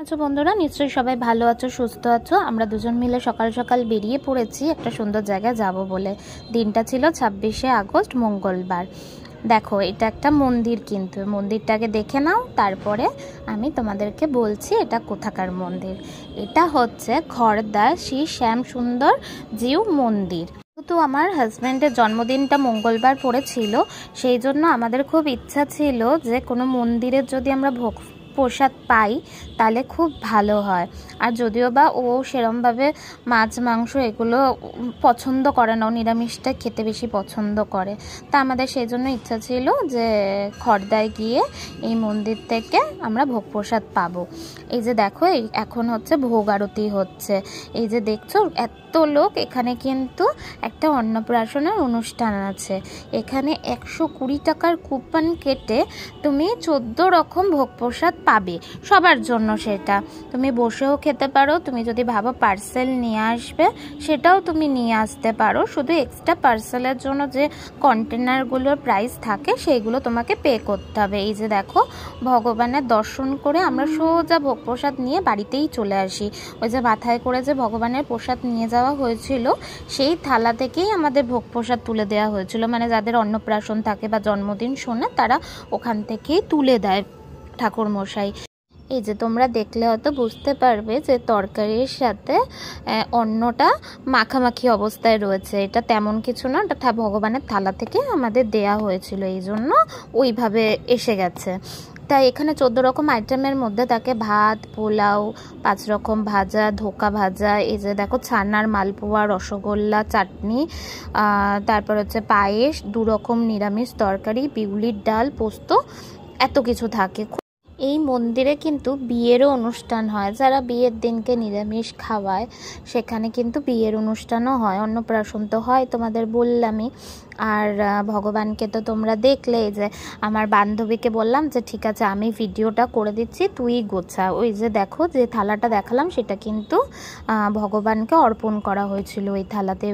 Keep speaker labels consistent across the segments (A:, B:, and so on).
A: আচ্ছা বন্ধুরা, নিশ্চয়ই সবাই ভালো আছো, সুস্থ আছো। আমরা দুজন মিলে সকাল সকাল বেরিয়ে পড়েছি একটা সুন্দর জায়গায় যাব বলে। দিনটা ছিল 26শে আগস্ট, মঙ্গলবার। দেখো, এটা একটা মন্দির, কিন্তু মন্দিরটাকে দেখে নাও, তারপরে আমি তোমাদেরকে বলছি এটা কোথাকার মন্দির। এটা হচ্ছে খড়দা শ্রী শ্যাম সুন্দর জিউ মন্দির। তো আমার হাজব্যান্ডের জন্মদিনটা মঙ্গলবার পড়েছিল, সেই জন্য আমাদের খুব ইচ্ছা ছিল যে কোনো মন্দিরের যদি আমরা ভোগ প্রসাদ পাই তাহলে খুব ভালো হয়। আর যদিও বা ও সেরমভাবে মাছ মাংস এগুলো পছন্দ করে না, ও নিরামিষটা খেতে বেশি পছন্দ করে। তা আমাদের সেই জন্য ইচ্ছা ছিল যে খড়দায় গিয়ে এই মন্দির থেকে আমরা ভোগ প্রসাদ পাবো। এই যে দেখো, এখন হচ্ছে ভোগ আরতি হচ্ছে। এই যে দেখছো এত লোক, এখানে কিন্তু একটা অন্নপ্রাশনের অনুষ্ঠান আছে। এখানে 120 টাকার কুপন কেটে তুমি 14 রকম ভোগ প্রসাদ পাবে সবার জন্য। সেটা তুমি বসেও খেতে পারো, তুমি যদি ভাবো পার্সেল নিয়ে আসবে সেটাও তুমি নিয়ে আসতে পারো। শুধু এক্সট্রা পার্সেলের জন্য যে কন্টেনারগুলোর প্রাইস থাকে সেইগুলো তোমাকে পে করতে হবে। এই যে দেখো, ভগবানের দর্শন করে আমরা সোজা ভোগ প্রসাদ নিয়ে বাড়িতেই চলে আসি। ওই যে মাথায় করে যে ভগবানের প্রসাদ নিয়ে যাওয়া হয়েছিল, সেই থালা থেকেই আমাদের ভোগ প্রসাদ তুলে দেওয়া হয়েছিল। মানে যাদের অন্নপ্রাশন থাকে বা জন্মদিন শোনে, তারা ওখান থেকেই তুলে দেয় ঠাকুর মশাই। এই যে তোমরা দেখলে হয়তো বুঝতে পারবে যে তরকারির সাথে অন্নটা মাখামাখি অবস্থায় রয়েছে। এটা তেমন কিছু না, এটা ভগবানের থালা থেকে আমাদের দেয়া হয়েছিল, এই জন্য ওইভাবে এসে গেছে। তাই এখানে 14 রকম আইটেমের মধ্যে থাকে ভাত, পোলাও, 5 রকম ভাজা, ধোকা ভাজা, এই যে দেখো ছানার মালপোয়া, রসগোল্লা, চাটনি, তারপর হচ্ছে পায়েস, 2 রকম নিরামিষ তরকারি, বিউলির ডাল, পোস্ত, এত কিছু থাকে। এই মন্দিরে কিন্তু বিয়েরও অনুষ্ঠান হয়। যারা বিয়ের দিনকে নিরামিষ খাওয়ায় সেখানে কিন্তু বিয়ের অনুষ্ঠানও হয়, অন্নপ্রাশন তো হয় তোমাদের বললামই। আর ভগবানকে তো তোমরা দেখলে, যে আমার বান্ধবীকে বললাম যে ঠিক আছে আমি ভিডিওটা করে দিচ্ছি, তুই গোছা। ওই যে দেখো, যে থালাটা দেখালাম সেটা কিন্তু ভগবানকে অর্পণ করা হয়েছিল ওই থালাতে।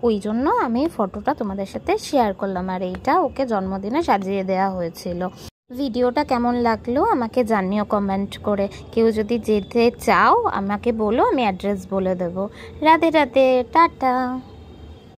A: ওই জন্য আমি ফটোটা তোমাদের সাথে শেয়ার করলাম। আর এইটা ওকে জন্মদিনে সাজিয়ে দেওয়া হয়েছিল। ভিডিওটা কেমন লাগলো আমাকে জানিও কমেন্ট করে। কেউ যদি যেতে চাও আমাকে বলো, আমি অ্যাড্রেস বলে দেবো। রাধে রাধে, টাটা।